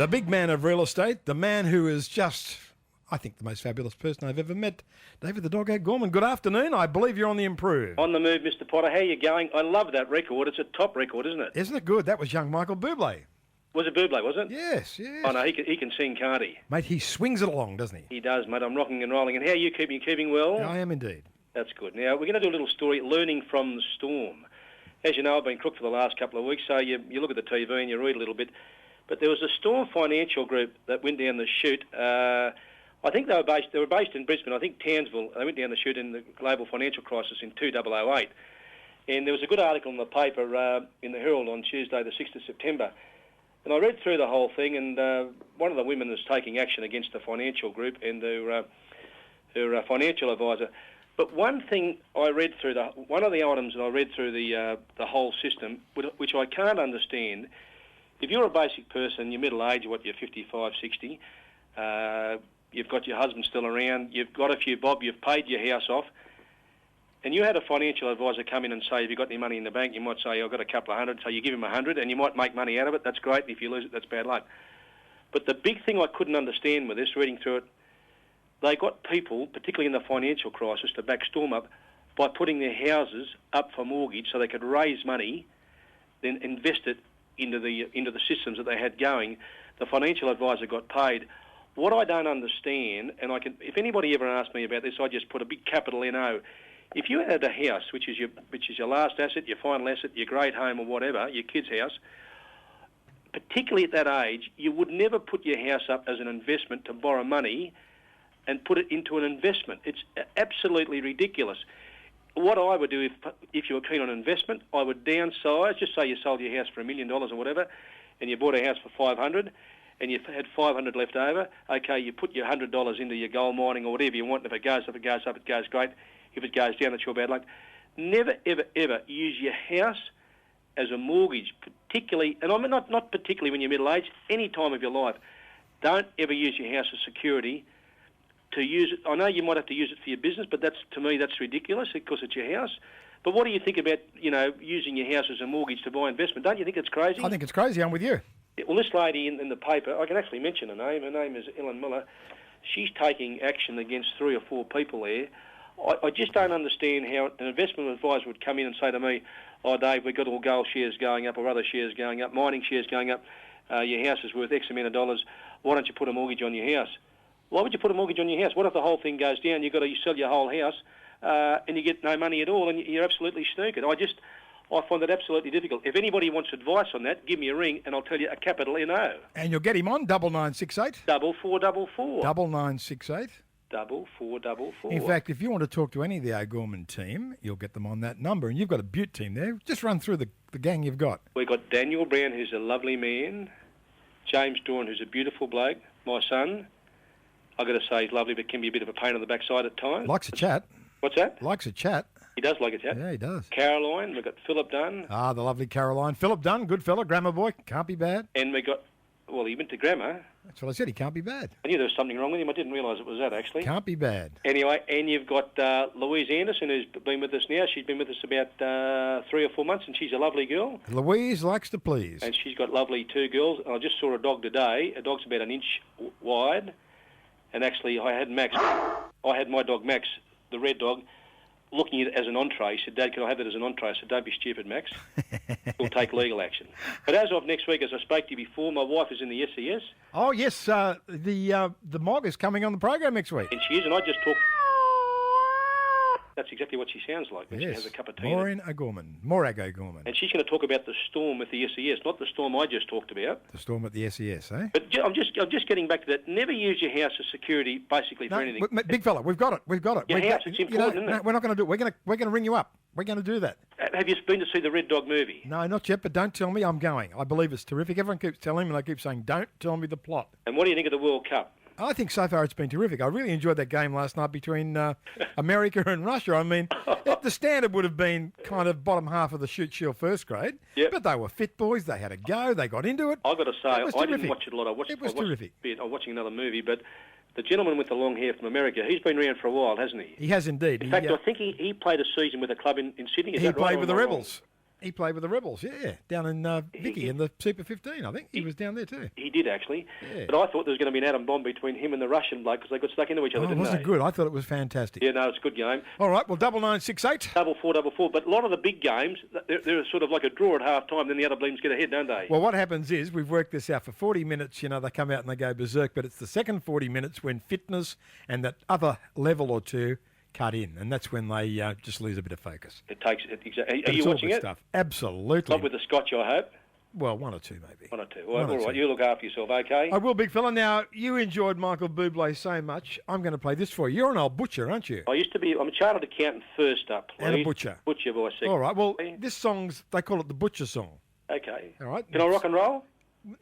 The big man of real estate, the man who is just, I think, the most fabulous person I've ever met, David the Dog O'Gorman. Good afternoon. I believe you're on the improve. On the move, Mr. Potter. How are you going? I love that record. It's a top record, isn't it? Isn't it good? That was young Michael Bublé. Was it Bublé, was it? Yes, yes. Oh, no, he can sing, can't he? Mate, he swings it along, doesn't he? He does, mate. I'm rocking and rolling. And how are you keeping? You keeping well? I am indeed. That's good. Now, we're going to do a little story, learning from the storm. As you know, I've been crook for the last couple of weeks, so you look at the TV and you read a little bit. But there was a Storm Financial Group that went down the chute. I think they were based in Brisbane. I think Townsville. They went down the chute in the global financial crisis in 2008. And there was a good article in the paper in the Herald on Tuesday, the 6th of September. And I read through the whole thing, and one of the women was taking action against the financial group and her financial advisor. But one thing I read through, one of the items that I read through the whole system, which I can't understand. If you're a basic person, you're middle-aged, you're 55, 60, you've got your husband still around, you've got a few bob, you've paid your house off, and you had a financial advisor come in and say, have you got any money in the bank? You might say, I've got a couple of hundred, so you give him 100, and you might make money out of it. That's great. If you lose it, that's bad luck. But the big thing I couldn't understand with this, reading through it, they got people, particularly in the financial crisis, to back Storm up by putting their houses up for mortgage so they could raise money, then invest it into the systems that they had going. The financial advisor got paid. What I don't understand, and if anybody ever asks me about this, I just put a big capital NO. If you had a house, which is your last asset, your final asset, your great home or whatever, your kid's house, particularly at that age, you would never put your house up as an investment to borrow money and put it into an investment. It's absolutely ridiculous. What I would do if you were keen on investment, I would downsize. Just say you sold your house for $1 million or whatever, and you bought a house for $500, and you had $500 left over. Okay, you put your $100 into your gold mining or whatever you want. If it goes up, it goes great. If it goes down, it's your bad luck. Never, ever, ever use your house as a mortgage, particularly, and I mean not particularly when you're middle-aged, any time of your life. Don't ever use your house as security to use it. I know you might have to use it for your business, but to me that's ridiculous because it's your house. But what do you think about, using your house as a mortgage to buy investment? Don't you think it's crazy? I think it's crazy. I'm with you. Well, this lady in the paper, I can actually mention her name. Her name is Ellen Miller. She's taking action against 3 or 4 people there. I just don't understand how an investment advisor would come in and say to me, oh, Dave, we've got all gold shares going up or other shares going up, mining shares going up, your house is worth X amount of dollars, why don't you put a mortgage on your house? Why would you put a mortgage on your house? What if the whole thing goes down, you've got to sell your whole house and you get no money at all and you're absolutely snookered? I find that absolutely difficult. If anybody wants advice on that, give me a ring and I'll tell you a capital NO. And you'll get him on 9968? 4444. 9968? 4444. In fact, if you want to talk to any of the O'Gorman team, you'll get them on that number. And you've got a Butte team there. Just run through the gang you've got. We've got Daniel Brown, who's a lovely man. James Dawn, who's a beautiful bloke. My son, I've got to say he's lovely, but can be a bit of a pain on the backside at times. Likes a chat. What's that? Likes a chat. He does like a chat. Yeah, he does. Caroline, we've got Philip Dunn. Ah, the lovely Caroline. Philip Dunn, good fella, grammar boy, can't be bad. And we got, he went to grammar. That's what I said, he can't be bad. I knew there was something wrong with him. I didn't realise it was that, actually. Can't be bad. Anyway, and you've got Louise Anderson, who's been with us now. She's been with us about 3 or 4 months, and she's a lovely girl. Louise likes to please. And she's got lovely 2 girls. I just saw a dog today. A dog's about 1 inch wide. And actually, I had my dog Max, the red dog, looking at it as an entree. He said, Dad, can I have it as an entree? I said, don't be stupid, Max. We'll take legal action. But as of next week, as I spoke to you before, my wife is in the SES. Oh, yes, the Mog is coming on the program next week. And she is, and I just talked... That's exactly what she sounds like when she has a cup of tea. Morag O'Gorman. And she's going to talk about the storm with the SES, not the storm I just talked about. The storm at the SES, eh? But I'm just getting back to that. Never use your house as security, basically, for anything. Big fella, we've got it. Your house, it's important, isn't it? We're not going to do it. We're going to ring you up. We're going to do that. Have you been to see the Red Dog movie? No, not yet, but don't tell me. I'm going. I believe it's terrific. Everyone keeps telling me, and I keep saying, don't tell me the plot. And what do you think of the World Cup? I think so far it's been terrific. I really enjoyed that game last night between America and Russia. I mean, the standard would have been kind of bottom half of the shoot shield first grade. Yep. But they were fit boys. They had a go. They got into it. I've got to say, I didn't watch it a lot. I watched terrific. I'm watching another movie, but the gentleman with the long hair from America, he's been around for a while, hasn't he? He has indeed. In fact, I think he played a season with a club in Sydney. Is he that right? Played with the Rebels. He played with the Rebels, yeah, down in Vicky in the Super 15, I think. He was down there too. He did, actually. Yeah. But I thought there was going to be an atom bomb between him and the Russian bloke because they got stuck into each other, It didn't wasn't they? good. I thought it was fantastic. Yeah, no, it's a good game. All right, well, 9968. 4-4. But a lot of the big games, they're sort of like a draw at half-time, then the other teams get ahead, don't they? Well, what happens is we've worked this out for 40 minutes. You know, they come out and they go berserk, but it's the second 40 minutes when fitness and that other level or two cut in, and that's when they just lose a bit of focus. It takes it. Exactly. But Are it's you all watching good it? stuff. Absolutely. Not with the Scotch, I hope. Well, one or two maybe. One or two. One or All right, two. you look after yourself, okay? I will, big fella. Now, you enjoyed Michael Bublé so much. I'm going to play this for you. You're an old butcher, aren't you? I'm a chartered accountant first up, please. And a butcher. Butcher by second. All right. Well, this song's, they call it the butcher song. Okay. All right. Can I rock and roll?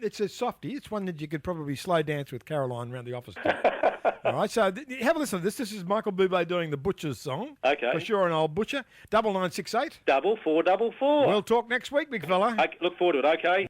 It's a softie. It's one that you could probably slow dance with Caroline around the office. All right, so have a listen to this. This is Michael Bublé doing the Butcher's song. Okay. For sure, an old butcher. 9968. 4-4. We'll talk next week, big fella. Look forward to it, okay?